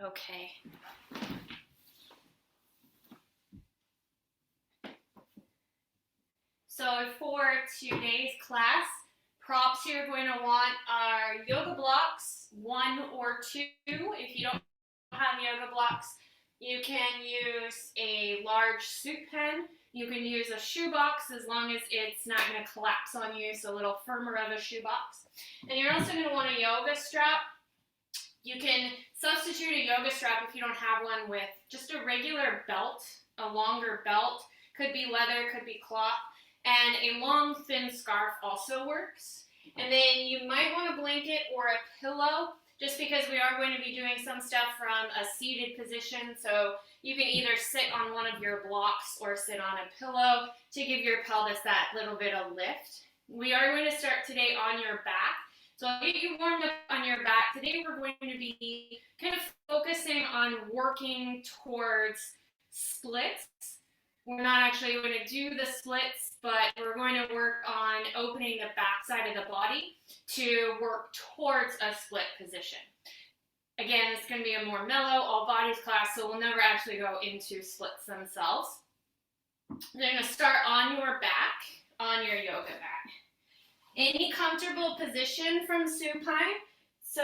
Okay. So for today's class, props you're going to want are yoga blocks, 1 or 2. If you don't have yoga blocks, you can use a large soup pen. You can use a shoebox as long as it's not going to collapse on you, so a little firmer of a shoebox. And you're also going to want a yoga strap. You can substitute a yoga strap if you don't have one with just a regular belt, a longer belt. Could be leather, could be cloth. And a long, thin scarf also works. And then you might want a blanket or a pillow, just because we are going to be doing some stuff from a seated position. So you can either sit on one of your blocks or sit on a pillow to give your pelvis that little bit of lift. We are going to start today on your back. So I'll get you warmed up on your back. Today we're going to be kind of focusing on working towards splits. We're not actually going to do the splits, but we're going to work on opening the back side of the body to work towards a split position. Again, it's going to be a more mellow, all bodies class, so we'll never actually go into splits themselves. You're going to start on your back, on your yoga mat. Any comfortable position from supine. So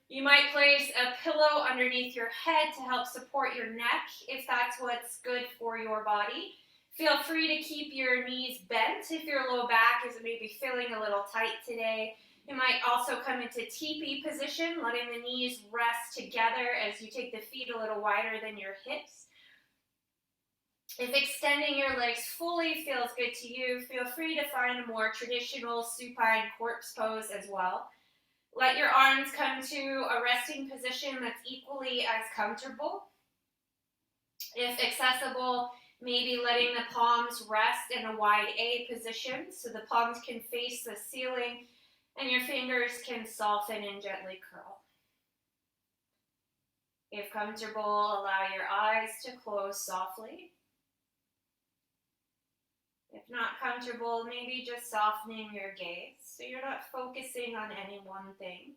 you might place a pillow underneath your head to help support your neck if that's what's good for your body. Feel free to keep your knees bent if your low back is maybe feeling a little tight today. You might also come into teepee position, letting the knees rest together as you take the feet a little wider than your hips. If extending your legs fully feels good to you, feel free to find a more traditional supine corpse pose as well. Let your arms come to a resting position that's equally as comfortable. If accessible, maybe letting the palms rest in a wide A position so the palms can face the ceiling and your fingers can soften and gently curl. If comfortable, allow your eyes to close softly. If not comfortable, maybe just softening your gaze so you're not focusing on any one thing.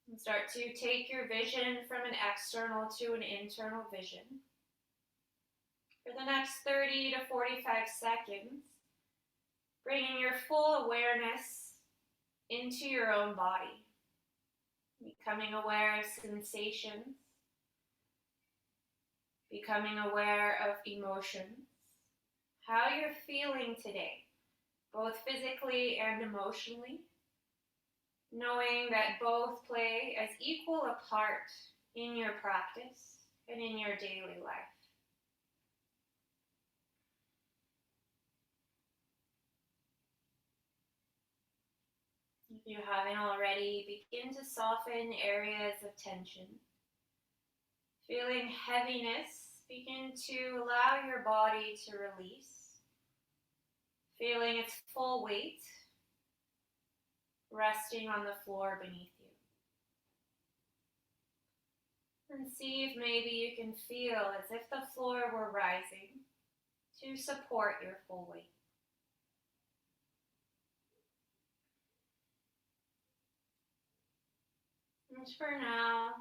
And start to take your vision from an external to an internal vision. For the next 30 to 45 seconds, bringing your full awareness into your own body, becoming aware of sensations, becoming aware of emotions, how you're feeling today, both physically and emotionally, knowing that both play as equal a part in your practice and in your daily life. If you haven't already, begin to soften areas of tension. Feeling heaviness, begin to allow your body to release. Feeling its full weight resting on the floor beneath you. And see if maybe you can feel as if the floor were rising to support your full weight. And for now,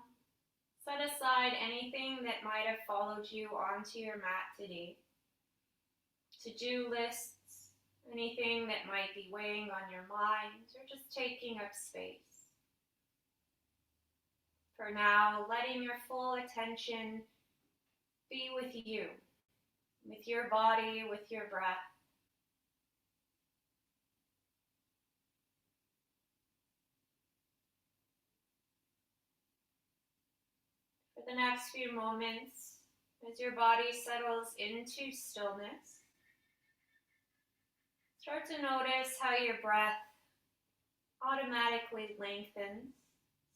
set aside anything that might have followed you onto your mat today. To-do lists, anything that might be weighing on your mind or just taking up space. For now, letting your full attention be with you, with your body, with your breath. For the next few moments, as your body settles into stillness, start to notice how your breath automatically lengthens,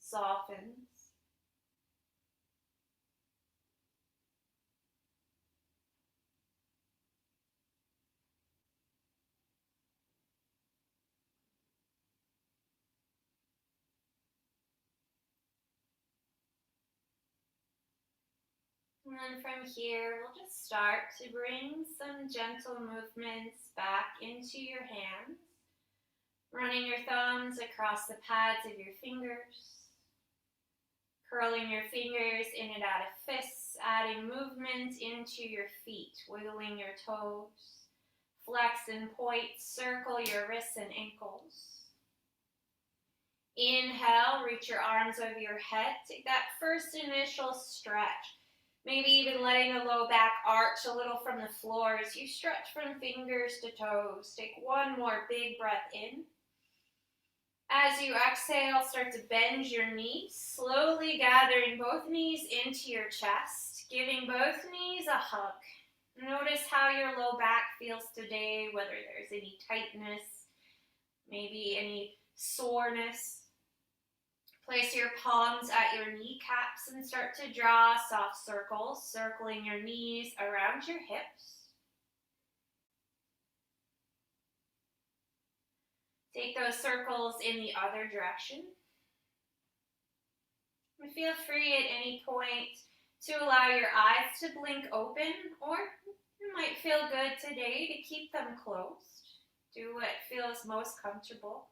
softens. And then from here, we'll just start to bring some gentle movements back into your hands, running your thumbs across the pads of your fingers, Curling your fingers in and out of fists, adding movement into your feet, wiggling your toes. Flex and point, circle your wrists and ankles. Inhale, reach your arms over your head. Take that first initial stretch. Maybe even letting the low back arch a little from the floor as you stretch from fingers to toes. Take one more big breath in. As you exhale, start to bend your knees, slowly gathering both knees into your chest, giving both knees a hug. Notice how your low back feels today, whether there's any tightness, maybe any soreness. Place your palms at your kneecaps and start to draw soft circles, circling your knees around your hips. Take those circles in the other direction. And feel free at any point to allow your eyes to blink open, or it might feel good today to keep them closed. Do what feels most comfortable.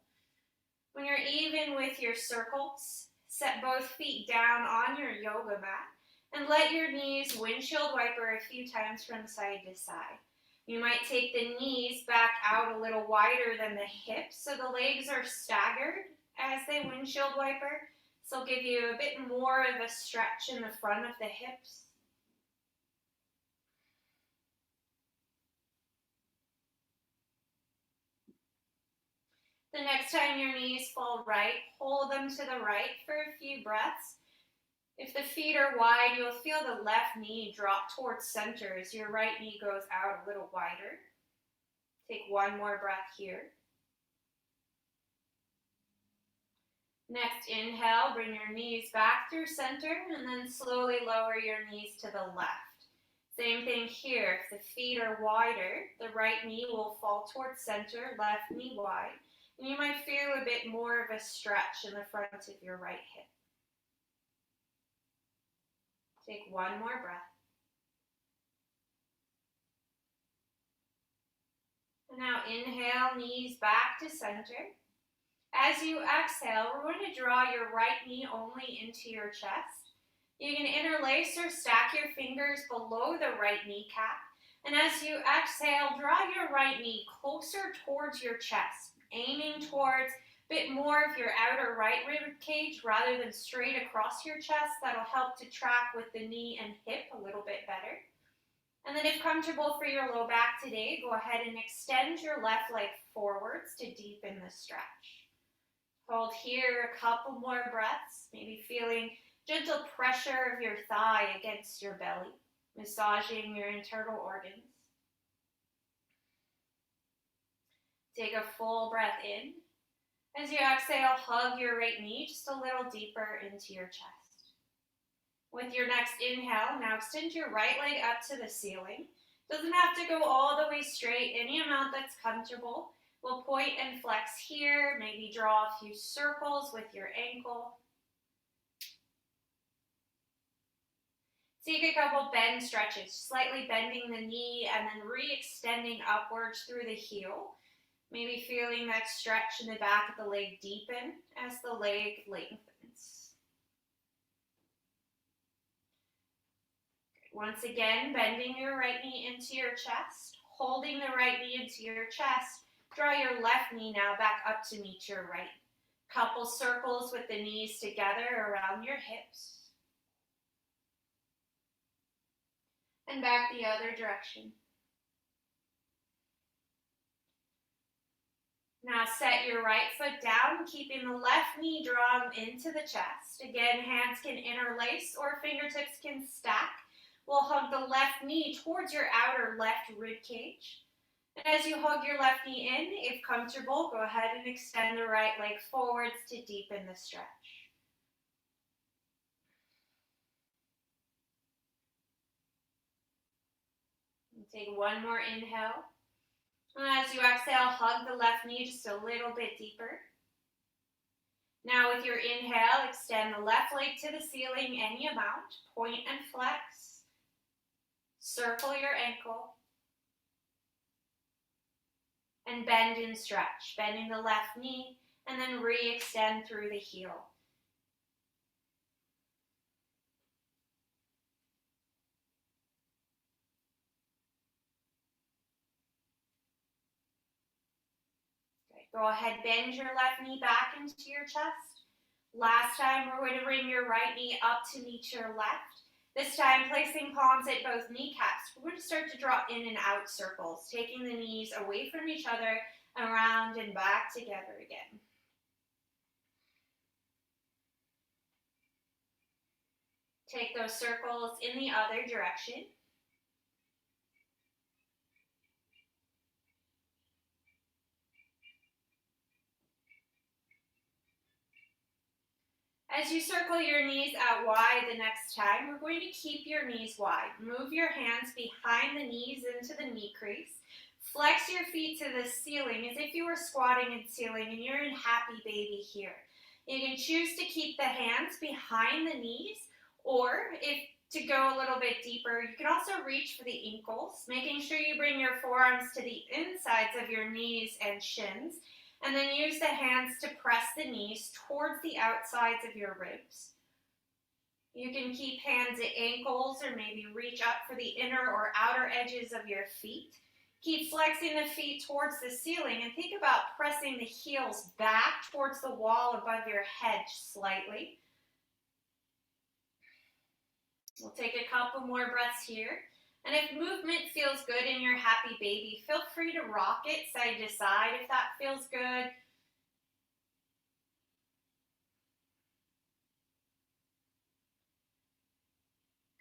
When you're even with your circles, set both feet down on your yoga mat and let your knees windshield wiper a few times from side to side. You might take the knees back out a little wider than the hips so the legs are staggered as they windshield wiper. This will give you a bit more of a stretch in the front of the hips. The next time your knees fall right, hold them to the right for a few breaths. If the feet are wide, you'll feel the left knee drop towards center as your right knee goes out a little wider. Take one more breath here. Next, inhale, bring your knees back through center and then slowly lower your knees to the left. Same thing here. If the feet are wider, the right knee will fall towards center, left knee wide. And you might feel a bit more of a stretch in the front of your right hip. Take one more breath. And now inhale, knees back to center. As you exhale, we're going to draw your right knee only into your chest. You can interlace or stack your fingers below the right kneecap. And as you exhale, draw your right knee closer towards your chest, aiming towards a bit more of your outer right rib cage rather than straight across your chest. That'll help to track with the knee and hip a little bit better. And then if comfortable for your low back today, go ahead and extend your left leg forwards to deepen the stretch. Hold here a couple more breaths, maybe feeling gentle pressure of your thigh against your belly, massaging your internal organs. Take a full breath in. As you exhale, hug your right knee just a little deeper into your chest. With your next inhale, now extend your right leg up to the ceiling. Doesn't have to go all the way straight, any amount that's comfortable. We'll point and flex here, maybe draw a few circles with your ankle. Take a couple bend stretches, slightly bending the knee and then re-extending upwards through the heel. Maybe feeling that stretch in the back of the leg deepen as the leg lengthens. Once again, bending your right knee into your chest, holding the right knee into your chest. Draw your left knee now back up to meet your right. Couple circles with the knees together around your hips. And back the other direction. Now set your right foot down, keeping the left knee drawn into the chest. Again, hands can interlace or fingertips can stack. We'll hug the left knee towards your outer left rib cage. And as you hug your left knee in, if comfortable, go ahead and extend the right leg forwards to deepen the stretch. And take one more inhale. And as you exhale, hug the left knee just a little bit deeper. Now with your inhale, extend the left leg to the ceiling any amount. Point and flex. Circle your ankle. And bend and stretch, bending the left knee, and then re-extend through the heel. Go ahead, bend your left knee back into your chest. Last time, we're going to bring your right knee up to meet your left. This time, placing palms at both kneecaps. We're going to start to draw in and out circles, taking the knees away from each other, around and back together again. Take those circles in the other direction. As you circle your knees out wide the next time, we're going to keep your knees wide. Move your hands behind the knees into the knee crease. Flex your feet to the ceiling as if you were squatting and ceiling and you're in happy baby here. You can choose to keep the hands behind the knees, or if to go a little bit deeper, you can also reach for the ankles, making sure you bring your forearms to the insides of your knees and shins. And then use the hands to press the knees towards the outsides of your ribs. You can keep hands at ankles or maybe reach up for the inner or outer edges of your feet. Keep flexing the feet towards the ceiling and think about pressing the heels back towards the wall above your head slightly. We'll take a couple more breaths here. And if movement feels good in your happy baby, feel free to rock it side to side if that feels good.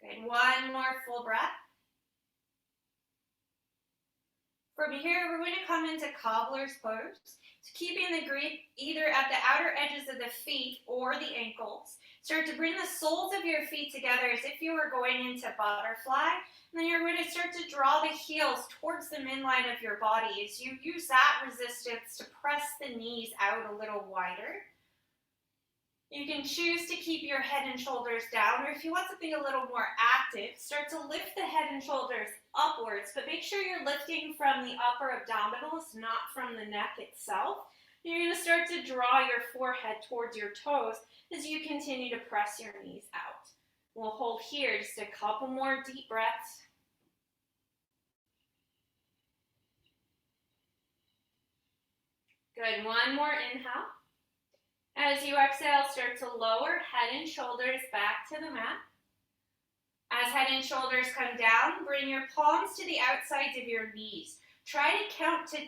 Good, one more full breath. From here, we're going to come into cobbler's pose. So keeping the grip either at the outer edges of the feet or the ankles. Start to bring the soles of your feet together as if you were going into butterfly. And then you're going to start to draw the heels towards the midline of your body as you use that resistance to press the knees out a little wider. You can choose to keep your head and shoulders down, or if you want something a little more active, start to lift the head and shoulders upwards, but make sure you're lifting from the upper abdominals, not from the neck itself. And you're going to start to draw your forehead towards your toes as you continue to press your knees out. We'll hold here just a couple more deep breaths. Good, one more inhale. As you exhale, start to lower head and shoulders back to the mat. As head and shoulders come down, bring your palms to the outsides of your knees. Try to count to 10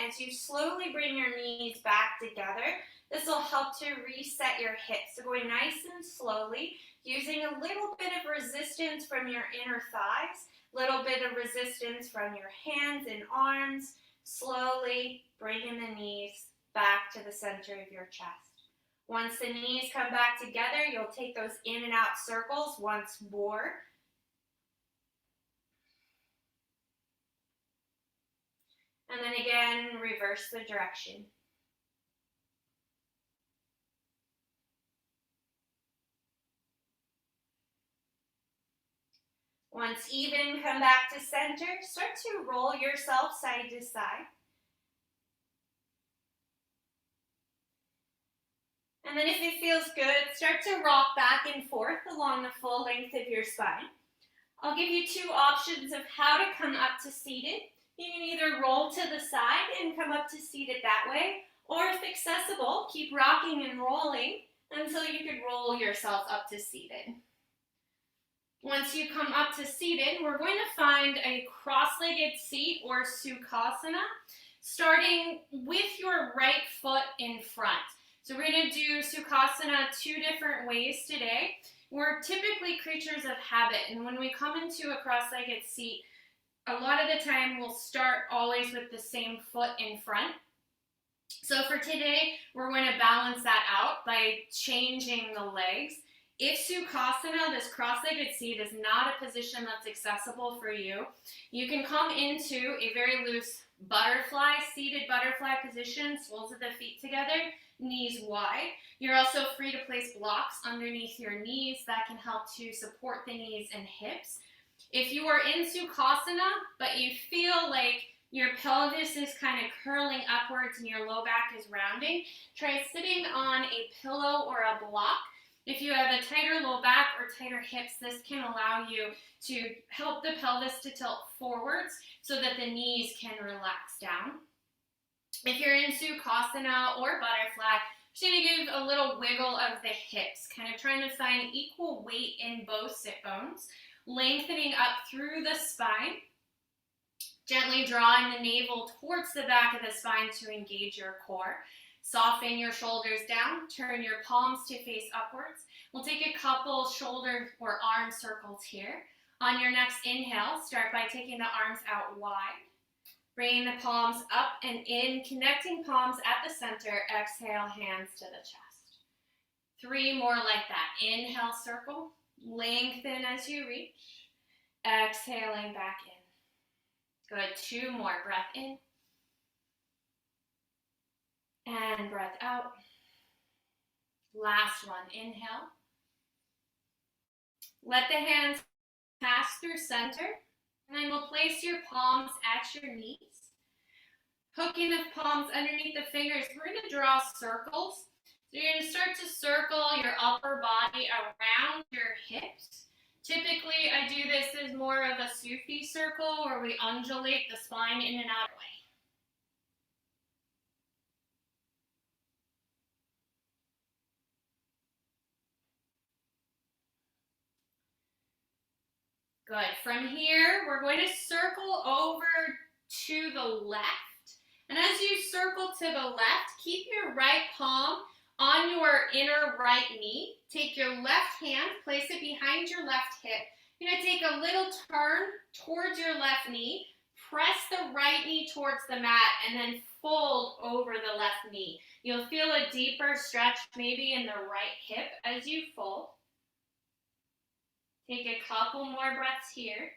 as you slowly bring your knees back together. This will help to reset your hips. So going nice and slowly, using a little bit of resistance from your inner thighs, a little bit of resistance from your hands and arms, slowly bringing the knees back to the center of your chest. Once the knees come back together, you'll take those in and out circles once more. And then again, reverse the direction. Once even, come back to center. Start to roll yourself side to side. And then if it feels good, start to rock back and forth along the full length of your spine. I'll give you two options of how to come up to seated. You can either roll to the side and come up to seated that way, or if accessible, keep rocking and rolling until you can roll yourself up to seated. Once you come up to seated, we're going to find a cross-legged seat or Sukhasana, starting with your right foot in front. So we're going to do Sukhasana two different ways today. We're typically creatures of habit, and when we come into a cross-legged seat, a lot of the time we'll start always with the same foot in front. So for today, we're going to balance that out by changing the legs. If Sukhasana, this cross-legged seat, is not a position that's accessible for you, you can come into a very loose butterfly, seated butterfly position, soles of the feet together, knees wide. You're also free to place blocks underneath your knees that can help to support the knees and hips. If you are in Sukhasana, but you feel like your pelvis is kind of curling upwards and your low back is rounding, try sitting on a pillow or a block. If you have a tighter low back or tighter hips, this can allow you to help the pelvis to tilt forwards so that the knees can relax down. If you're in Sukhasana or butterfly, just going to give a little wiggle of the hips, kind of trying to find equal weight in both sit bones, lengthening up through the spine, gently drawing the navel towards the back of the spine to engage your core. Soften your shoulders down, turn your palms to face upwards. We'll take a couple shoulder or arm circles here. On your next inhale, start by taking the arms out wide. Bringing the palms up and in, connecting palms at the center. Exhale, hands to the chest. 3 more like that. Inhale, circle. Lengthen as you reach. Exhaling back in. Good. 2 more. Breath in. And breath out. Last one. Inhale. Let the hands pass through center. And then we'll place your palms at your knees. Hooking the palms underneath the fingers, we're going to draw circles. So you're going to start to circle your upper body around your hips. Typically, I do this as more of a Sufi circle where we undulate the spine in and out of the way. Good. From here, we're going to circle over to the left. And as you circle to the left, keep your right palm on your inner right knee. Take your left hand, place it behind your left hip. You're going to take a little turn towards your left knee. Press the right knee towards the mat and then fold over the left knee. You'll feel a deeper stretch maybe in the right hip as you fold. Take a couple more breaths here.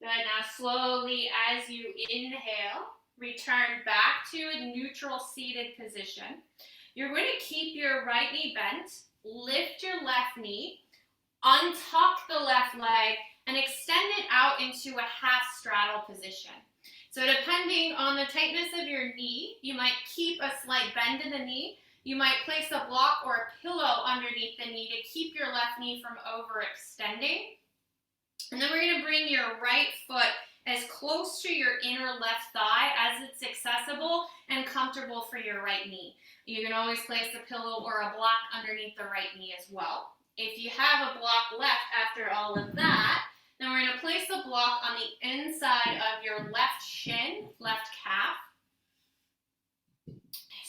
Good. Now slowly as you inhale, return back to a neutral seated position. You're going to keep your right knee bent, lift your left knee, untuck the left leg, and extend it out into a half straddle position. So depending on the tightness of your knee, you might keep a slight bend in the knee. You might place a block or a pillow underneath the knee to keep your left knee from overextending. And then we're going to bring your right foot as close to your inner left thigh as it's accessible and comfortable for your right knee. You can always place a pillow or a block underneath the right knee as well. If you have a block left after all of that, then we're going to place a block on the inside of your left shin, left calf.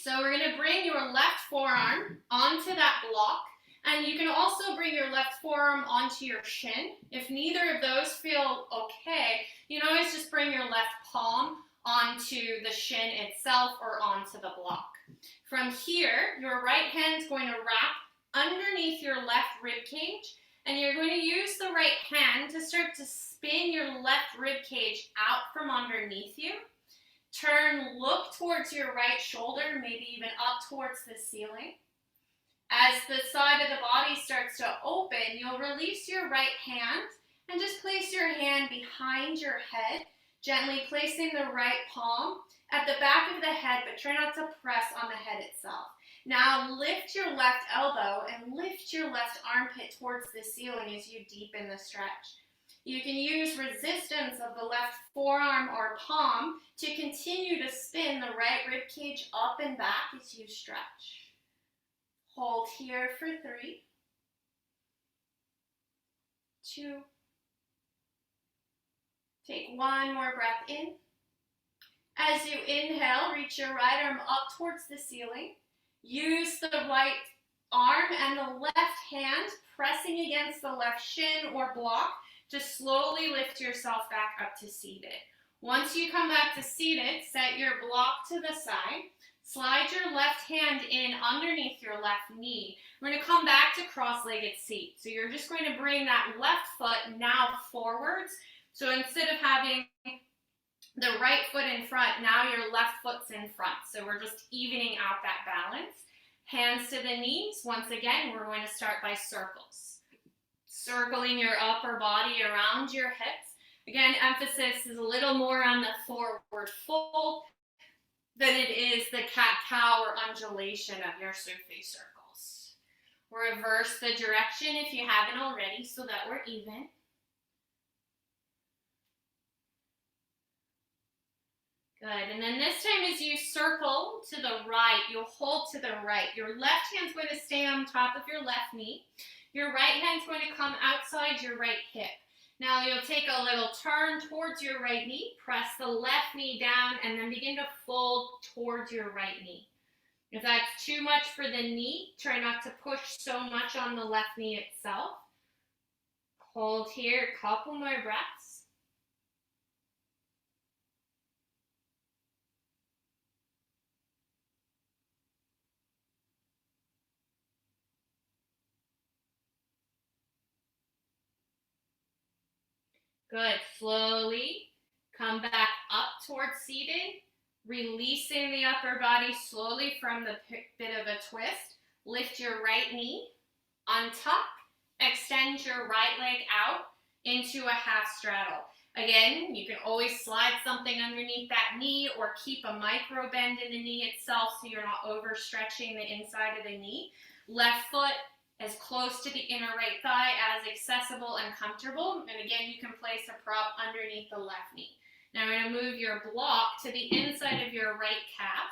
So we're going to bring your left forearm onto that block. And you can also bring your left forearm onto your shin. If neither of those feel okay, you can always just bring your left palm onto the shin itself or onto the block. From here, your right hand is going to wrap underneath your left rib cage, and you're going to use the right hand to start to spin your left rib cage out from underneath you. Turn, look towards your right shoulder, maybe even up towards the ceiling. As the side of the body starts to open, you'll release your right hand and just place your hand behind your head, gently placing the right palm at the back of the head, but try not to press on the head itself. Now lift your left elbow and lift your left armpit towards the ceiling as you deepen the stretch. You can use resistance of the left forearm or palm to continue to spin the right rib cage up and back as you stretch. Hold here for 3, 2. Take one more breath in. As you inhale, reach your right arm up towards the ceiling. Use the right arm and the left hand pressing against the left shin or block to slowly lift yourself back up to seated. Once you come back to seated, set your block to the side. Slide your left hand in underneath your left knee. We're going to come back to cross-legged seat. So you're just going to bring that left foot now forwards. So instead of having the right foot in front, now your left foot's in front. So we're just evening out that balance. Hands to the knees. Once again, we're going to start by circles. Circling your upper body around your hips. Again, emphasis is a little more on the forward fold than it is the cat-cow or undulation of your Sufi circles. Reverse the direction if you haven't already so that we're even. Good, and then this time as you circle to the right, you'll hold to the right. Your left hand's going to stay on top of your left knee. Your right hand's going to come outside your right hip. Now you'll take a little turn towards your right knee, press the left knee down, and then begin to fold towards your right knee. If that's too much for the knee, try not to push so much on the left knee itself. Hold here, a couple more breaths. Good. Slowly come back up towards seated, releasing the upper body slowly from the bit of a twist. Lift your right knee, untuck, extend your right leg out into a half straddle. Again, you can always slide something underneath that knee or keep a micro bend in the knee itself so you're not overstretching the inside of the knee. Left foot as close to the inner right thigh as accessible and comfortable. And again, you can place a prop underneath the left knee. Now we're going to move your block to the inside of your right calf.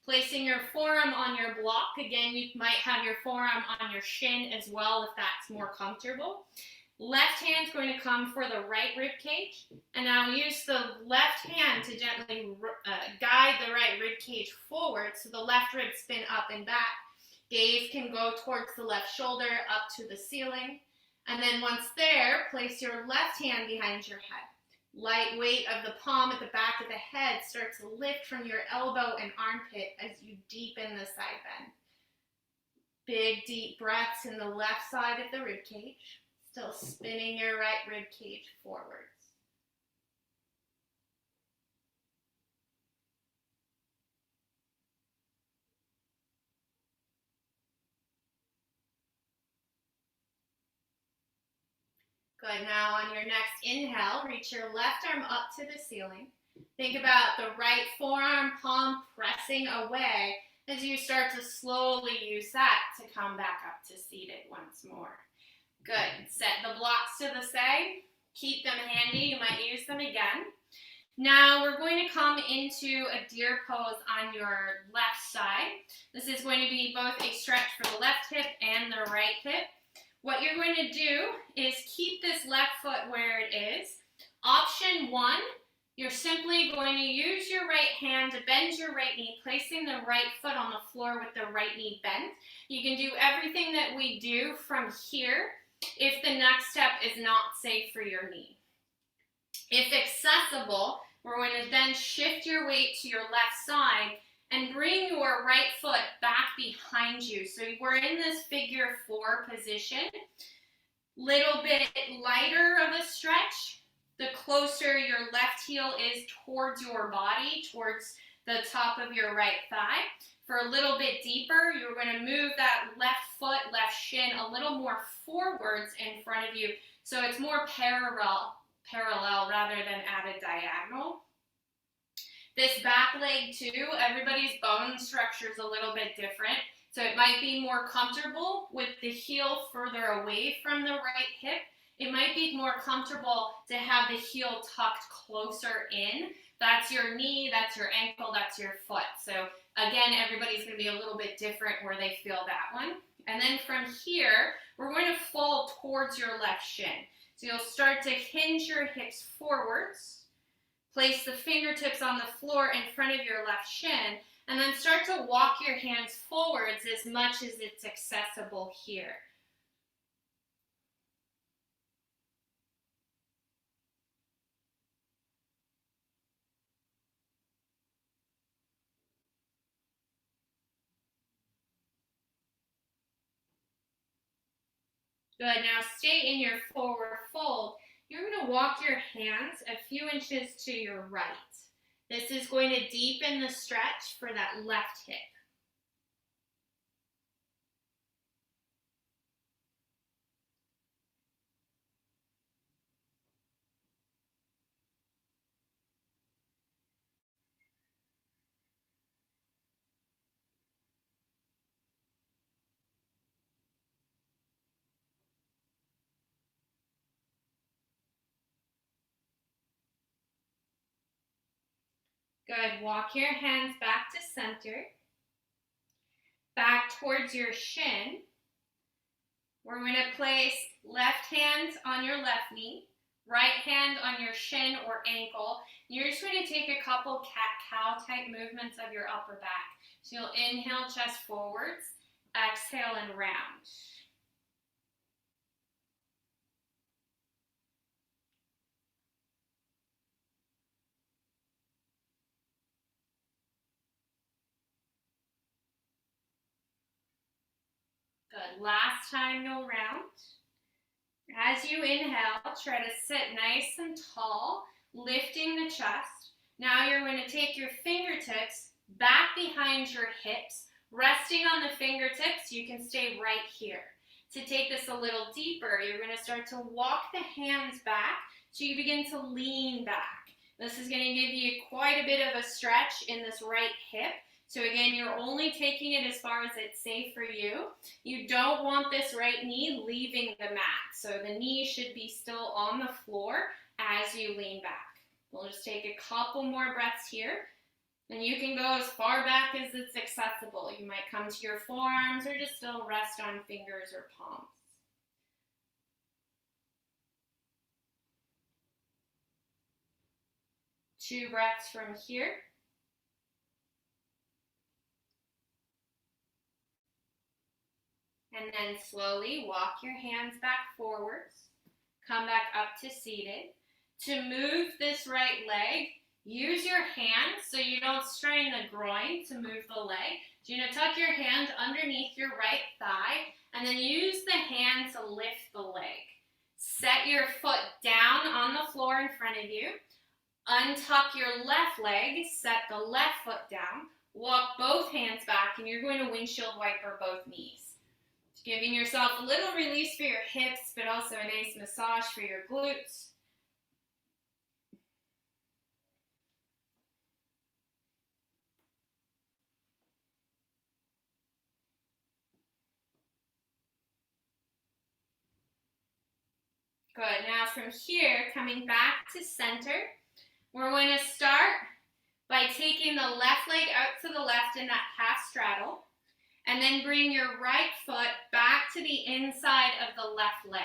Placing your forearm on your block. Again, you might have your forearm on your shin as well if that's more comfortable. Left hand's going to come for the right rib cage. And now use the left hand to gently guide the right rib cage forward so the left rib spin up and back. Gaze can go towards the left shoulder up to the ceiling. And then once there, place your left hand behind your head. Light weight of the palm at the back of the head starts to lift from your elbow and armpit as you deepen the side bend. Big deep breaths in the left side of the rib cage. Still spinning your right rib cage forwards. Good, now on your next inhale, reach your left arm up to the ceiling. Think about the right forearm palm pressing away as you start to slowly use that to come back up to seated once more. Good, set the blocks to the side. Keep them handy, you might use them again. Now we're going to come into a deer pose on your left side. This is going to be both a stretch for the left hip and the right hip. What you're going to do is keep this left foot where it is. Option 1, you're simply going to use your right hand to bend your right knee, placing the right foot on the floor with the right knee bent. You can do everything that we do from here if the next step is not safe for your knee. If accessible, we're going to then shift your weight to your left side and bring your right foot back behind you. So we're in this figure 4 position. Little bit lighter of a stretch, the closer your left heel is towards your body, towards the top of your right thigh. For a little bit deeper, you're going to move that left foot, left shin a little more forwards in front of you so it's more parallel rather than at a diagonal. This back leg too, everybody's bone structure is a little bit different. So it might be more comfortable with the heel further away from the right hip. It might be more comfortable to have the heel tucked closer in. That's your knee, that's your ankle, that's your foot. So again, everybody's going to be a little bit different where they feel that one. And then from here, we're going to fold towards your left shin. So you'll start to hinge your hips forwards. Place the fingertips on the floor in front of your left shin, and then start to walk your hands forwards as much as it's accessible here. Good, now stay in your forward fold. You're going to walk your hands a few inches to your right. This is going to deepen the stretch for that left hip. Good. Walk your hands back to center. Back towards your shin. We're going to place left hand on your left knee, right hand on your shin or ankle. You're just going to take a couple cat-cow type movements of your upper back. So you'll inhale, chest forwards, exhale, and round. Good. Last time you'll round. As you inhale, try to sit nice and tall, lifting the chest. Now you're going to take your fingertips back behind your hips, resting on the fingertips. You can stay right here. To take this a little deeper, you're going to start to walk the hands back so you begin to lean back. This is going to give you quite a bit of a stretch in this right hip. So again, you're only taking it as far as it's safe for you. You don't want this right knee leaving the mat. So the knee should be still on the floor as you lean back. We'll just take a couple more breaths here. And you can go as far back as it's accessible. You might come to your forearms or just still rest on fingers or palms. Two breaths from here. And then slowly walk your hands back forwards. Come back up to seated. To move this right leg, use your hand so you don't strain the groin to move the leg. You're going to tuck your hand underneath your right thigh and then use the hand to lift the leg. Set your foot down on the floor in front of you. Untuck your left leg, set the left foot down. Walk both hands back and you're going to windshield wiper both knees. Giving yourself a little release for your hips, but also a nice massage for your glutes. Good. Now from here, coming back to center, we're going to start by taking the left leg out to the left in that half straddle. And then bring your right foot back to the inside of the left leg.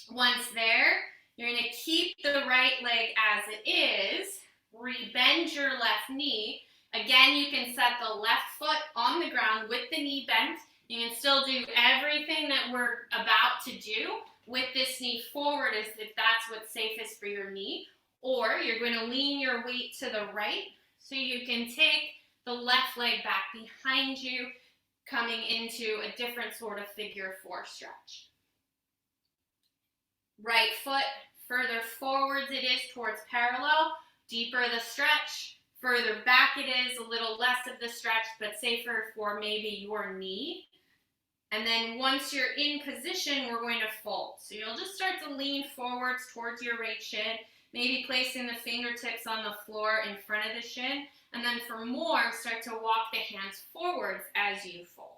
Once there, you're going to keep the right leg as it is. Rebend your left knee. Again, you can set the left foot on the ground with the knee bent. You can still do everything that we're about to do with this knee forward as if that's what's safest for your knee. Or you're going to lean your weight to the right so you can take the left leg back behind you, coming into a different sort of figure four stretch. Right foot further forwards it is towards parallel, deeper the stretch, further back it is, a little less of the stretch, but safer for maybe your knee. And then once you're in position, we're going to fold. So you'll just start to lean forwards towards your right shin, maybe placing the fingertips on the floor in front of the shin. And then for more, start to walk the hands forwards as you fold.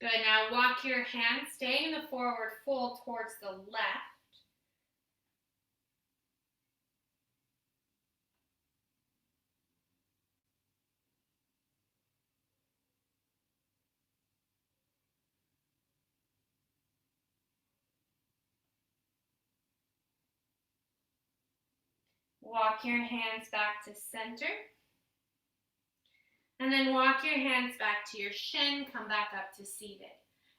Good, now walk your hands, staying in the forward fold towards the left. Walk your hands back to center. And then walk your hands back to your shin, come back up to seated.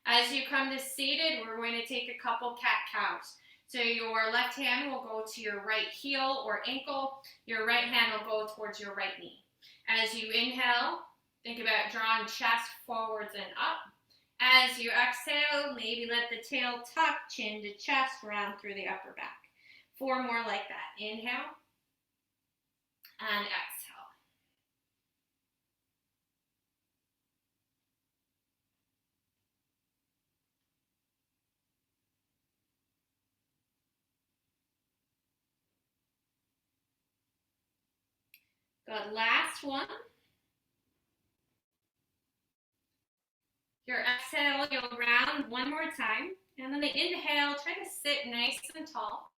As you come to seated, we're going to take a couple cat-cows. So your left hand will go to your right heel or ankle. Your right hand will go towards your right knee. As you inhale, think about drawing chest forwards and up. As you exhale, maybe let the tail tuck, chin to chest, round through the upper back. 4 more like that. Inhale and exhale. Good, last one. Your exhale, you'll round one more time. And then the inhale, try to sit nice and tall.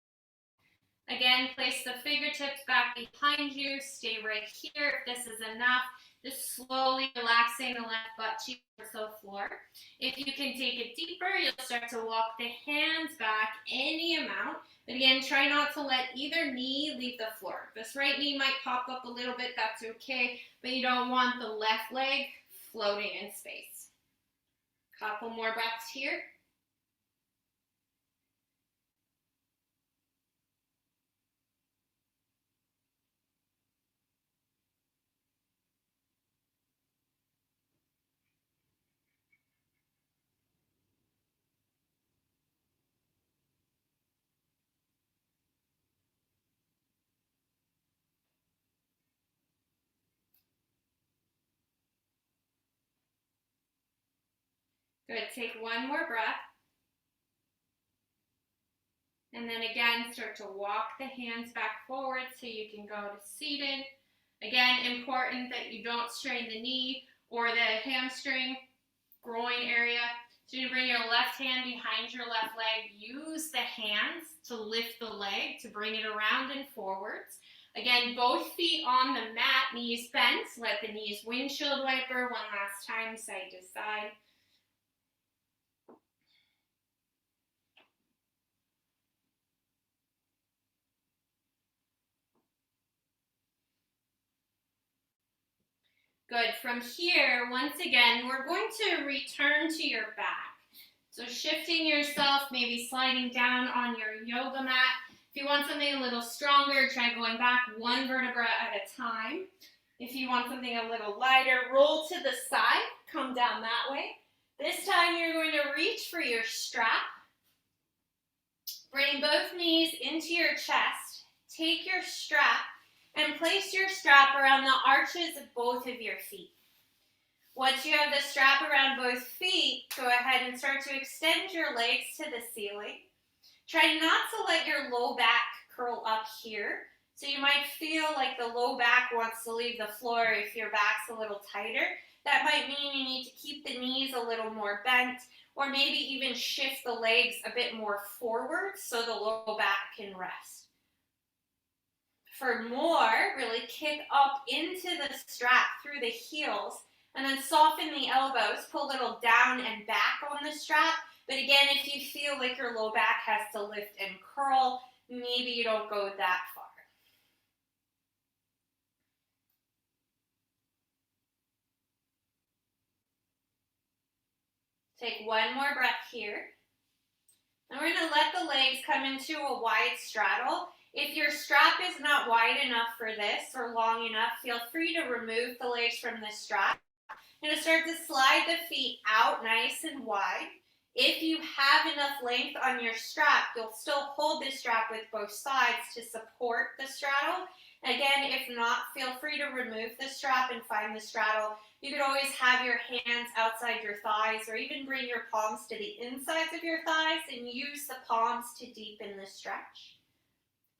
Again, place the fingertips back behind you. Stay right here. If this is enough, just slowly relaxing the left butt cheek towards the floor. If you can take it deeper, you'll start to walk the hands back any amount. But again, try not to let either knee leave the floor. This right knee might pop up a little bit, that's okay, but you don't want the left leg floating in space. Couple more breaths here. Good, take one more breath. And then again, start to walk the hands back forward so you can go to seated. Again, important that you don't strain the knee or the hamstring, groin area. So you bring your left hand behind your left leg. Use the hands to lift the leg, to bring it around and forwards. Again, both feet on the mat, knees bent. Let the knees windshield wiper one last time, side to side. Good. From here, once again, we're going to return to your back. So shifting yourself, maybe sliding down on your yoga mat. If you want something a little stronger, try going back one vertebra at a time. If you want something a little lighter, roll to the side, come down that way. This time you're going to reach for your strap. Bring both knees into your chest. Take your strap and place your strap around the arches of both of your feet. Once you have the strap around both feet, go ahead and start to extend your legs to the ceiling. Try not to let your low back curl up here. So you might feel like the low back wants to leave the floor if your back's a little tighter. That might mean you need to keep the knees a little more bent, or maybe even shift the legs a bit more forward so the low back can rest. For more, really kick up into the strap through the heels, and then soften the elbows, pull a little down and back on the strap. But again, if you feel like your low back has to lift and curl, maybe you don't go that far. Take one more breath here. And we're going to let the legs come into a wide straddle. If your strap is not wide enough for this or long enough, feel free to remove the legs from the strap. You're going to start to slide the feet out nice and wide. If you have enough length on your strap, you'll still hold the strap with both sides to support the straddle. Again, if not, feel free to remove the strap and find the straddle. You could always have your hands outside your thighs, or even bring your palms to the insides of your thighs and use the palms to deepen the stretch.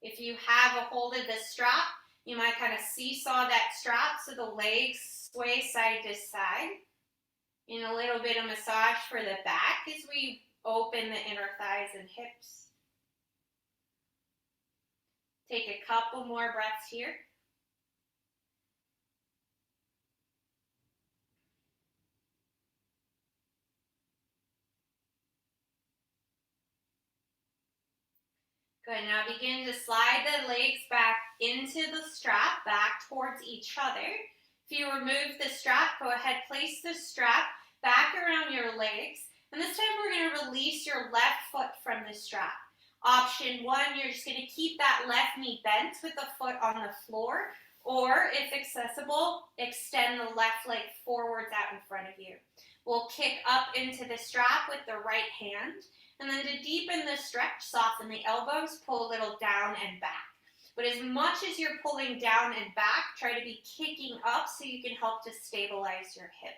If you have a hold of the strap, you might kind of seesaw that strap so the legs sway side to side. And a little bit of massage for the back as we open the inner thighs and hips. Take a couple more breaths here. Good, now begin to slide the legs back into the strap, back towards each other. If you remove the strap, go ahead, place the strap back around your legs. And this time we're going to release your left foot from the strap. Option one, you're just going to keep that left knee bent with the foot on the floor. Or, if accessible, extend the left leg forwards out in front of you. We'll kick up into the strap with the right hand. And then to deepen the stretch, soften the elbows, pull a little down and back. But as much as you're pulling down and back, try to be kicking up so you can help to stabilize your hip.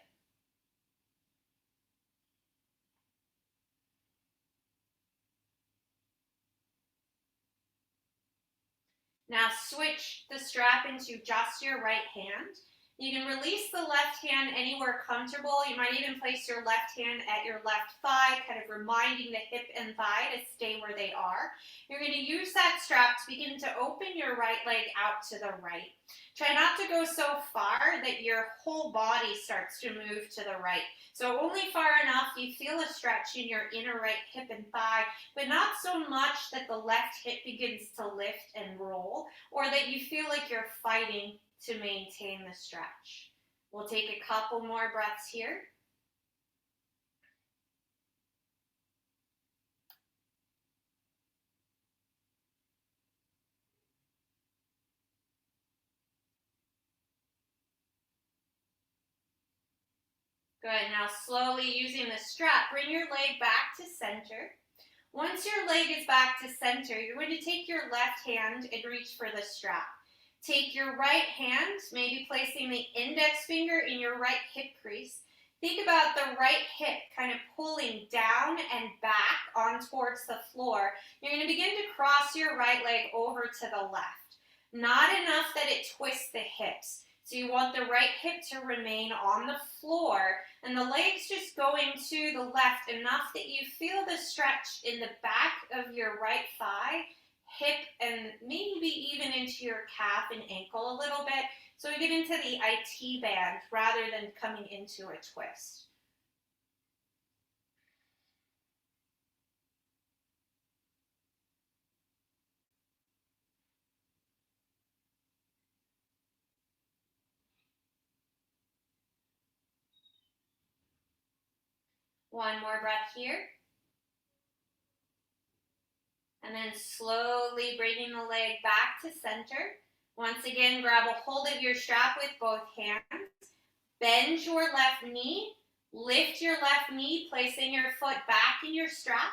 Now switch the strap into just your right hand. You can release the left hand anywhere comfortable. You might even place your left hand at your left thigh, kind of reminding the hip and thigh to stay where they are. You're going to use that strap to begin to open your right leg out to the right. Try not to go so far that your whole body starts to move to the right. So only far enough you feel a stretch in your inner right hip and thigh, but not so much that the left hip begins to lift and roll, or that you feel like you're fighting to maintain the stretch. We'll take a couple more breaths here. Good. Now slowly using the strap, bring your leg back to center. Once your leg is back to center, you're going to take your left hand and reach for the strap. Take your right hand, maybe placing the index finger in your right hip crease. Think about the right hip kind of pulling down and back on towards the floor. You're going to begin to cross your right leg over to the left. Not enough that it twists the hips. So you want the right hip to remain on the floor and the legs just going to the left enough that you feel the stretch in the back of your right thigh, hip, and maybe even into your calf and ankle a little bit. So we get into the IT band rather than coming into a twist. One more breath here. And then slowly bringing the leg back to center. Once again, grab a hold of your strap with both hands. Bend your left knee. Lift your left knee, placing your foot back in your strap.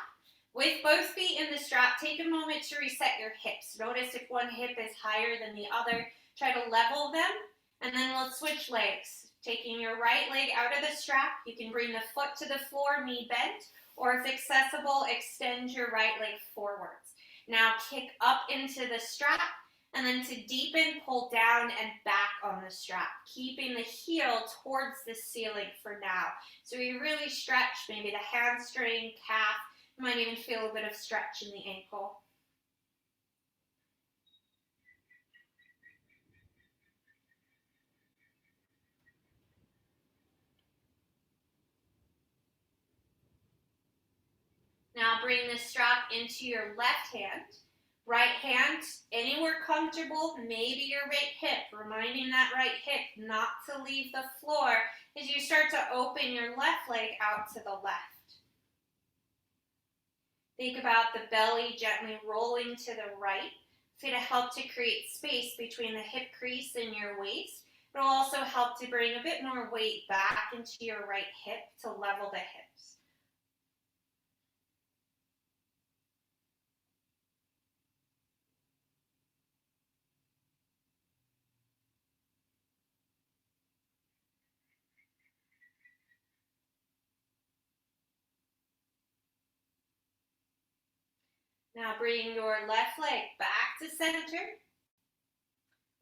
With both feet in the strap, take a moment to reset your hips. Notice if one hip is higher than the other. Try to level them. And then we'll switch legs. Taking your right leg out of the strap, you can bring the foot to the floor, knee bent, or if accessible, extend your right leg forwards. Now kick up into the strap, and then to deepen, pull down and back on the strap, keeping the heel towards the ceiling for now. So you really stretch maybe the hamstring, calf. You might even feel a bit of stretch in the ankle. Now bring the strap into your left hand. Right hand anywhere comfortable, maybe your right hip, reminding that right hip not to leave the floor as you start to open your left leg out to the left. Think about the belly gently rolling to the right. It's going to help to create space between the hip crease and your waist. It'll also help to bring a bit more weight back into your right hip to level the hips. Now bring your left leg back to center.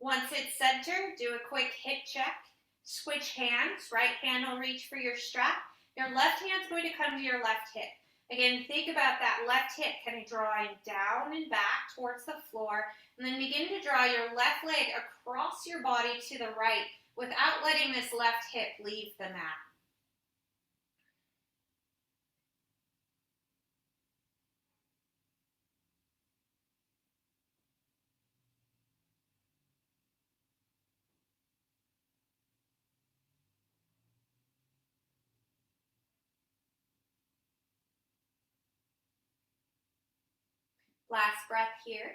Once it's centered, do a quick hip check. Switch hands. Right hand will reach for your strap. Your left hand's going to come to your left hip. Again, think about that left hip kind of drawing down and back towards the floor. And then begin to draw your left leg across your body to the right without letting this left hip leave the mat. Last breath here.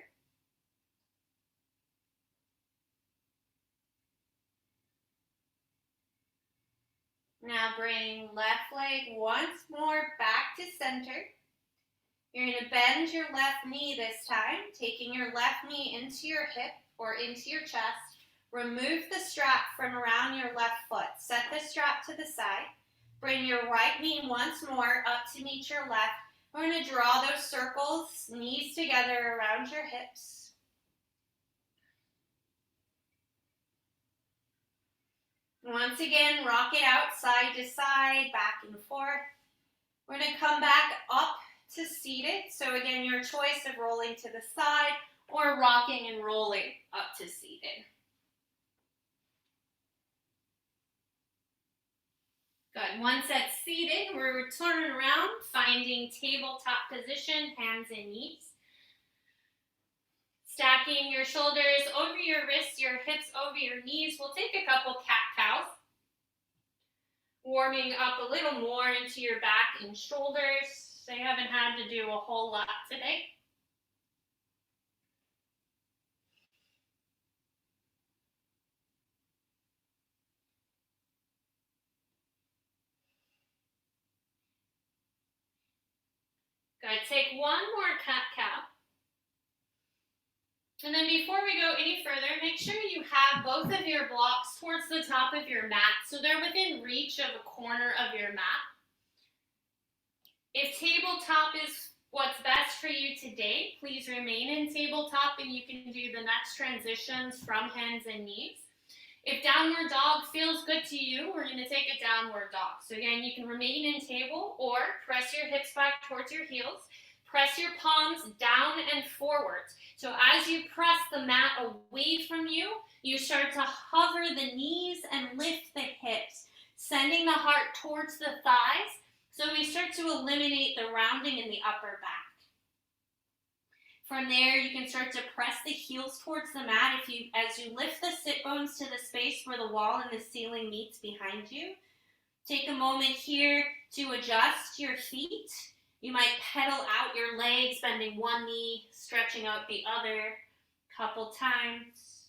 Now bring left leg once more back to center. You're going to bend your left knee this time, taking your left knee into your hip or into your chest. Remove the strap from around your left foot. Set the strap to the side. Bring your right knee once more up to meet your left. We're going to draw those circles, knees together around your hips. Once again, rock it out side to side, back and forth. We're going to come back up to seated. So again, your choice of rolling to the side or rocking and rolling up to seated. Good. Once that's seated, we're turning around, finding tabletop position, hands and knees. Stacking your shoulders over your wrists, your hips over your knees. We'll take a couple cat-cows. Warming up a little more into your back and shoulders. So you haven't had to do a whole lot today. Good. Take one more cat-cow. And then before we go any further, make sure you have both of your blocks towards the top of your mat so they're within reach of a corner of your mat. If tabletop is what's best for you today, please remain in tabletop and you can do the next transitions from hands and knees. If downward dog feels good to you, we're going to take a downward dog. So again, you can remain in table or press your hips back towards your heels. Press your palms down and forwards. So as you press the mat away from you, you start to hover the knees and lift the hips, sending the heart towards the thighs. So we start to eliminate the rounding in the upper back. From there, you can start to press the heels towards the mat as you lift the sit bones to the space where the wall and the ceiling meets behind you. Take a moment here to adjust your feet. You might pedal out your legs, bending one knee, stretching out the other a couple times.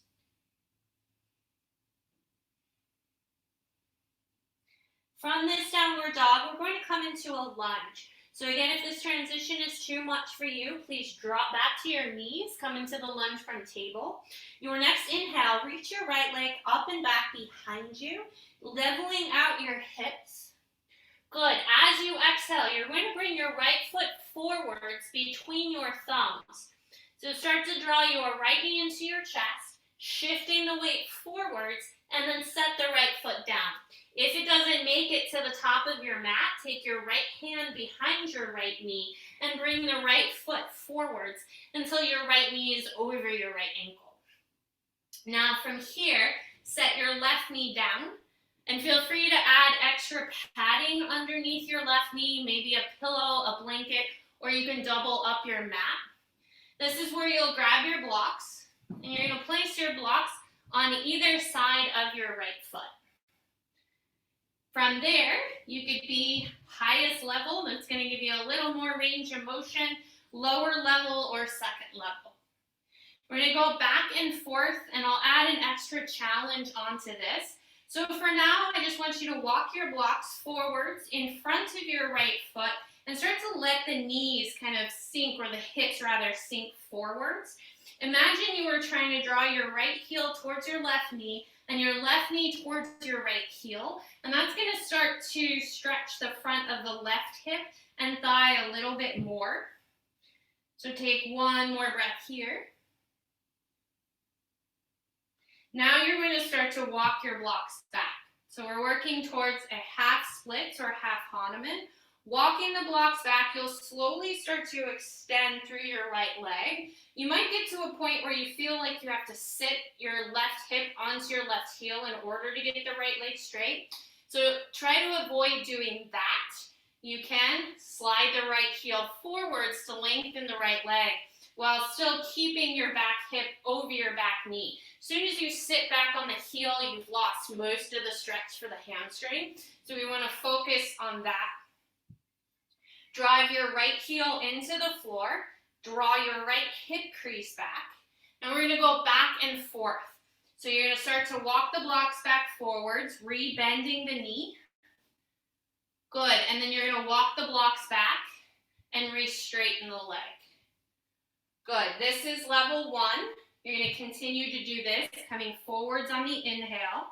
From this downward dog, we're going to come into a lunge. So again, if this transition is too much for you, please drop back to your knees, come into the lunge from table. Your next inhale, reach your right leg up and back behind you, leveling out your hips. Good. As you exhale, you're going to bring your right foot forwards between your thumbs. So start to draw your right knee into your chest, shifting the weight forwards, and then set the right foot down. If it doesn't make it to the top of your mat, take your right hand behind your right knee and bring the right foot forwards until your right knee is over your right ankle. Now from here, set your left knee down. And feel free to add extra padding underneath your left knee, maybe a pillow, a blanket, or you can double up your mat. This is where you'll grab your blocks, and you're going to place your blocks on either side of your right foot. From there, you could be highest level, that's going to give you a little more range of motion, lower level or second level. We're going to go back and forth, and I'll add an extra challenge onto this. So for now, I just want you to walk your blocks forwards in front of your right foot and start to let the knees kind of sink, or the hips rather sink forwards. Imagine you were trying to draw your right heel towards your left knee and your left knee towards your right heel. And that's going to start to stretch the front of the left hip and thigh a little bit more. So take one more breath here. Now you're going to start to walk your blocks back. So we're working towards a half splits or half hanuman. Walking the blocks back, you'll slowly start to extend through your right leg. You might get to a point where you feel like you have to sit your left hip onto your left heel in order to get the right leg straight. So try to avoid doing that. You can slide the right heel forwards to lengthen the right leg while still keeping your back hip over your back knee. As soon as you sit back on the heel, you've lost most of the stretch for the hamstring. So we want to focus on that. Drive your right heel into the floor. Draw your right hip crease back. And we're going to go back and forth. So you're going to start to walk the blocks back forwards, re-bending the knee. Good. And then you're going to walk the blocks back and re-straighten the leg. Good. This is level 1. You're going to continue to do this, coming forwards on the inhale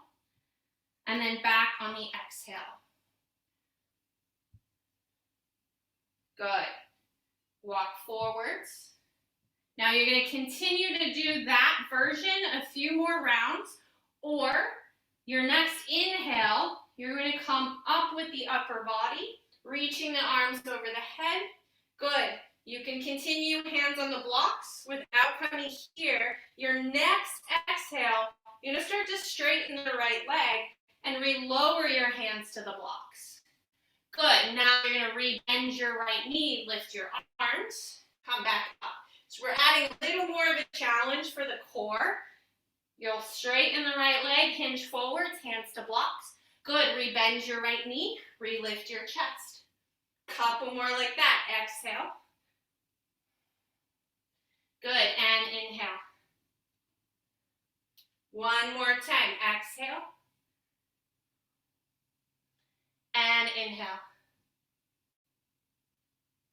and then back on the exhale. Good. Walk forwards. Now you're going to continue to do that version a few more rounds, or Your next inhale, you're going to come up with the upper body, reaching the arms over the head. Good. You can continue hands on the blocks without coming here. Your next exhale, you're going to start to straighten the right leg and re-lower your hands to the blocks. Good. Now you're going to re-bend your right knee, lift your arms, come back up. So we're adding a little more of a challenge for the core. You'll straighten the right leg, hinge forwards, hands to blocks. Good. Re-bend your right knee, re-lift your chest. Couple more like that. Exhale. Good. And inhale. One more time. Exhale. And inhale.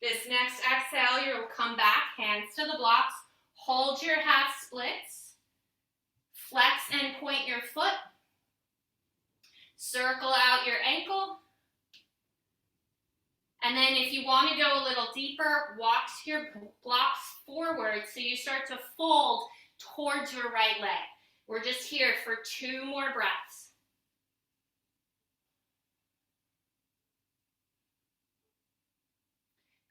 This next exhale, you'll come back, hands to the blocks. Hold your half splits. Flex and point your foot. Circle out your ankle. And then if you want to go a little deeper, walk your blocks forward so you start to fold towards your right leg. We're just here for 2 more breaths.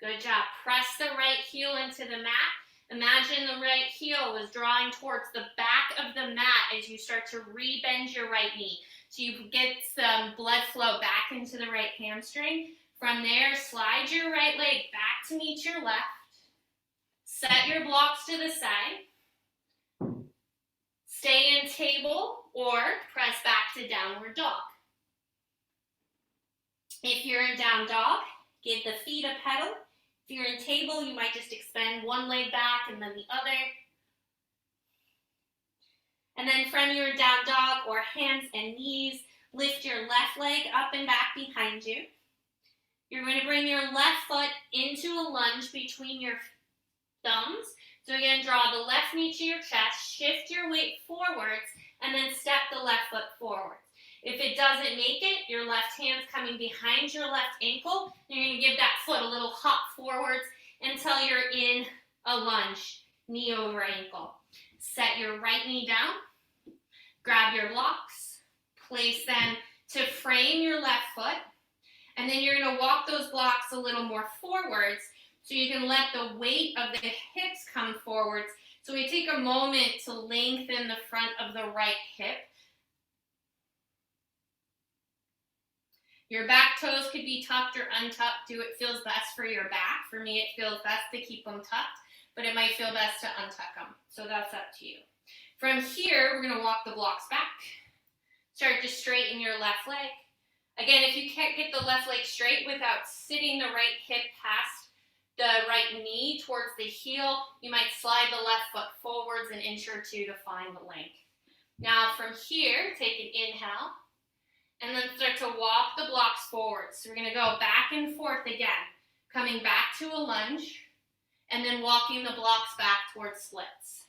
Good job. Press the right heel into the mat. Imagine the right heel was drawing towards the back of the mat as you start to re-bend your right knee. So you get some blood flow back into the right hamstring. From there, slide your right leg back to meet your left. Set your blocks to the side. Stay in table or press back to downward dog. If you're in down dog, give the feet a pedal. If you're in table, you might just extend one leg back and then the other. And then from your down dog or hands and knees, lift your left leg up and back behind you. You're going to bring your left foot into a lunge between your thumbs. So again, draw the left knee to your chest, shift your weight forwards, and then step the left foot forwards. If it doesn't make it, your left hand's coming behind your left ankle. You're going to give that foot a little hop forwards until you're in a lunge, knee over ankle. Set your right knee down, grab your blocks, place them to frame your left foot, and then you're going to walk those blocks a little more forwards so you can let the weight of the hips come forwards. So we take a moment to lengthen the front of the right hip. Your back toes could be tucked or untucked. Do what feels best for your back. For me, it feels best to keep them tucked, but it might feel best to untuck them. So that's up to you. From here, we're going to walk the blocks back. Start to straighten your left leg. Again, if you can't get the left leg straight without sitting the right hip past the right knee towards the heel, you might slide the left foot forwards an inch or 2 to find the length. Now from here, take an inhale, and then start to walk the blocks forward. So we're going to go back and forth again, coming back to a lunge, and then walking the blocks back towards splits.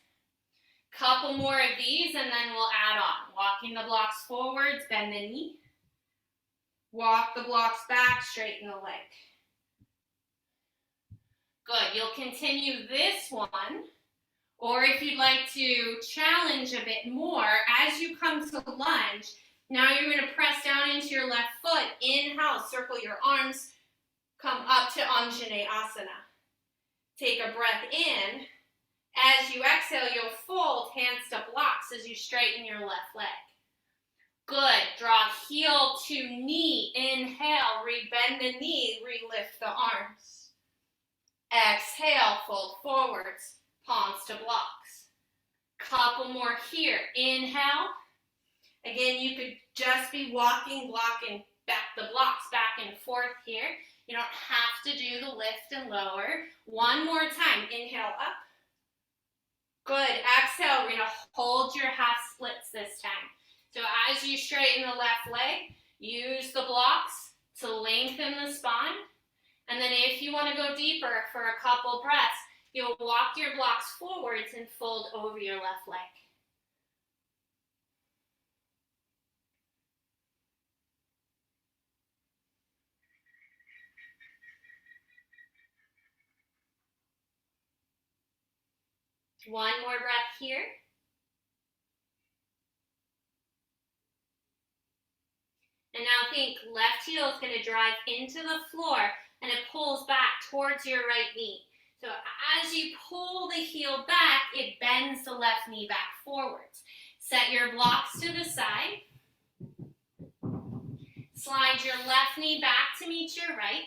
Couple more of these, and then we'll add on. Walking the blocks forwards, bend the knee. Walk the blocks back, straighten the leg. Good. You'll continue this one, or if you'd like to challenge a bit more, as you come to lunge, now you're going to press down into your left foot. Inhale, circle your arms, come up to Anjane Asana. Take a breath in. As you exhale, you'll fold hands to blocks as you straighten your left leg. Good. Draw heel to knee. Inhale, re-bend the knee, re-lift the arms. Exhale, fold forwards, palms to blocks. Couple more here. Inhale. Again, you could just be walking, blocking back the blocks back and forth here. You don't have to do the lift and lower. One more time. Inhale up. Good. Exhale. We're going to hold your half splits this time. So as you straighten the left leg, use the blocks to lengthen the spine. And then if you want to go deeper for a couple breaths, you'll walk your blocks forwards and fold over your left leg. One more breath here. And now think left heel is going to drive into the floor and it pulls back towards your right knee. So as you pull the heel back, it bends the left knee back forwards. Set your blocks to the side. Slide your left knee back to meet your right.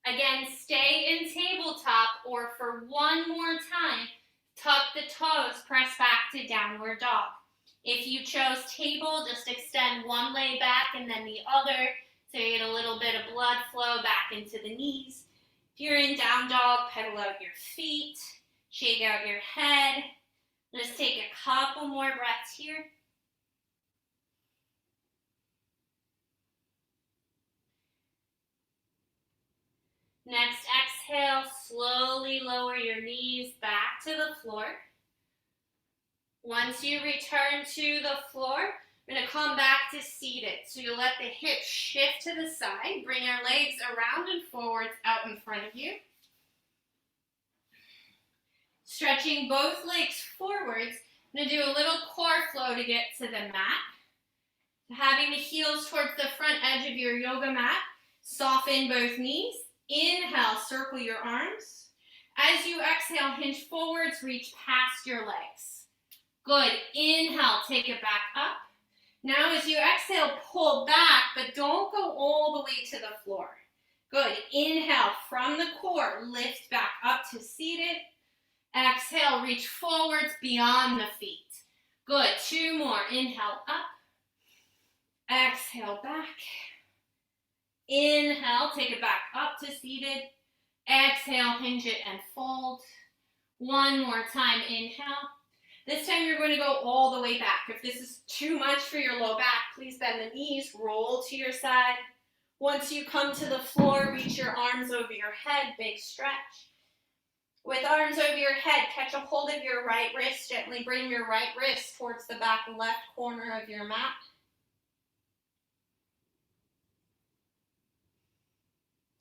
Again, stay in tabletop, or for one more time, tuck the toes, press back to downward dog. If you chose table, just extend one leg back and then the other, so you get a little bit of blood flow back into the knees. If you're in down dog, pedal out your feet, shake out your head. Just take a couple more breaths here. Next, exhale, slowly lower your knees back to the floor. Once you return to the floor, we're going to come back to seated. So you let the hips shift to the side, bring your legs around and forwards out in front of you. Stretching both legs forwards, I'm going to do a little core flow to get to the mat. Having the heels towards the front edge of your yoga mat, soften both knees. Inhale, circle your arms. As you exhale, hinge forwards, reach past your legs. Good. Inhale, take it back up. Now as you exhale, pull back, but don't go all the way to the floor. Good. Inhale from the core, lift back up to seated. Exhale, reach forwards beyond the feet. Good. Two more. Inhale up. Exhale back. Inhale, take it back up to seated. Exhale, hinge it and fold. One more time, inhale. This time you're going to go all the way back. If this is too much for your low back, please bend the knees, roll to your side. Once you come to the floor, reach your arms over your head, big stretch. With arms over your head, catch a hold of your right wrist. Gently bring your right wrist towards the back left corner of your mat.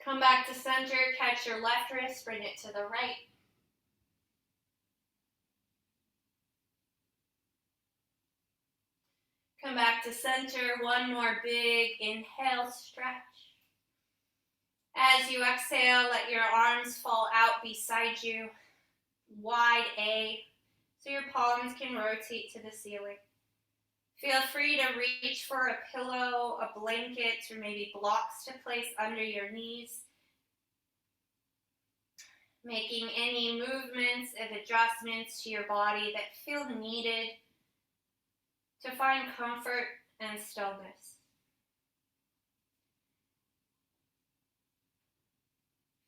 Come back to center, catch your left wrist, bring it to the right. Come back to center, one more big inhale, stretch. As you exhale, let your arms fall out beside you, wide A, so your palms can rotate to the ceiling. Feel free to reach for a pillow, a blanket, or maybe blocks to place under your knees. Making any movements and adjustments to your body that feel needed to find comfort and stillness.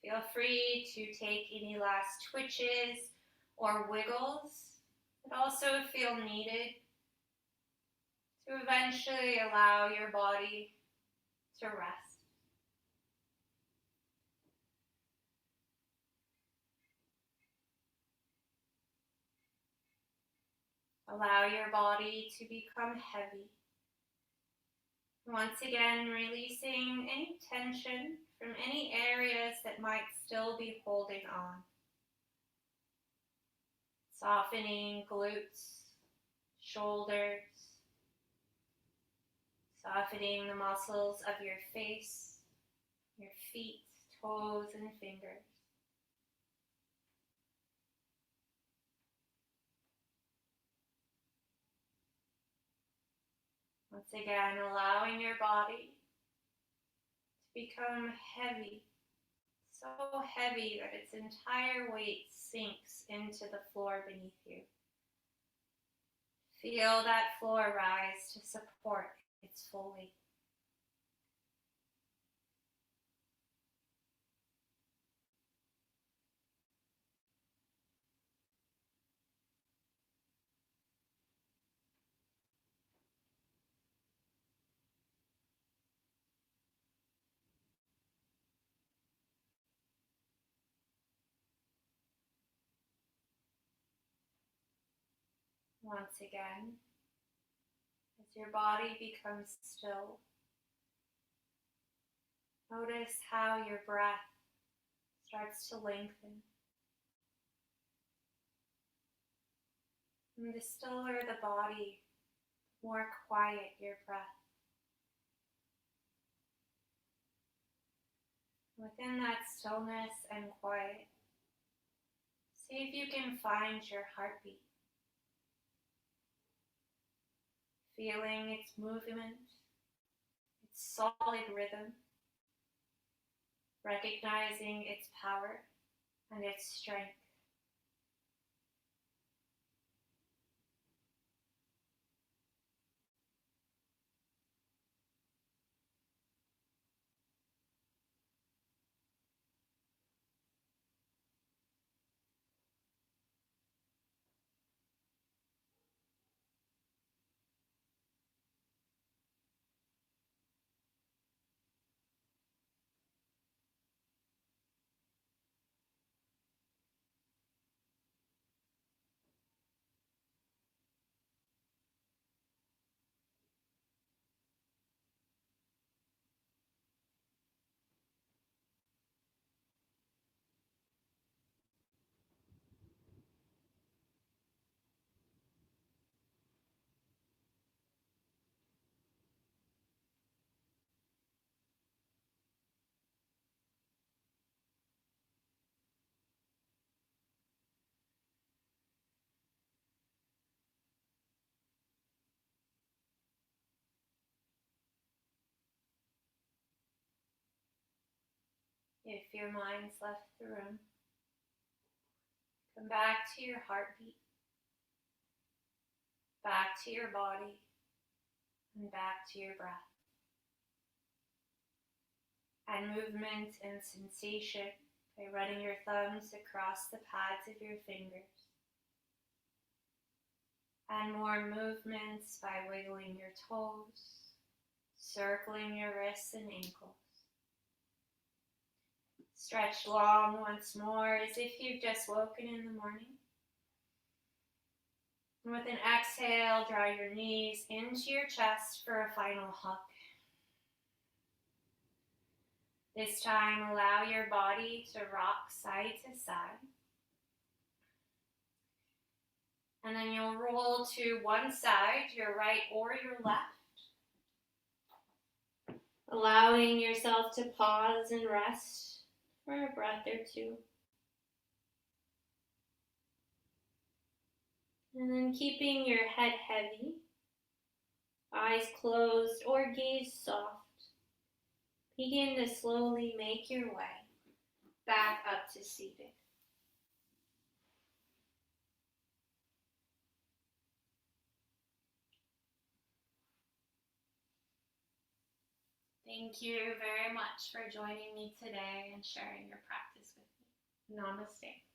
Feel free to take any last twitches or wiggles that also feel needed to eventually allow your body to rest. Allow your body to become heavy. Once again, releasing any tension from any areas that might still be holding on. Softening glutes, shoulders, softening the muscles of your face, your feet, toes, and fingers. Once again, allowing your body to become heavy, so heavy that its entire weight sinks into the floor beneath you. Feel that floor rise to support its full weight. Once again, as your body becomes still, notice how your breath starts to lengthen. And the stiller the body, the more quiet your breath. Within that stillness and quiet, see if you can find your heartbeat, feeling its movement, its solid rhythm, recognizing its power and its strength. If your mind's left the room, come back to your heartbeat, back to your body, and back to your breath. Add movement and sensation by running your thumbs across the pads of your fingers. Add more movements by wiggling your toes, circling your wrists and ankles. Stretch long once more as if you've just woken in the morning. And with an exhale, draw your knees into your chest for a final hug. This time, allow your body to rock side to side. And then you'll roll to one side, your right or your left. Allowing yourself to pause and rest for a breath or two. And then keeping your head heavy, eyes closed or gaze soft, begin to slowly make your way back up to seated. Thank you very much for joining me today and sharing your practice with me. Namaste.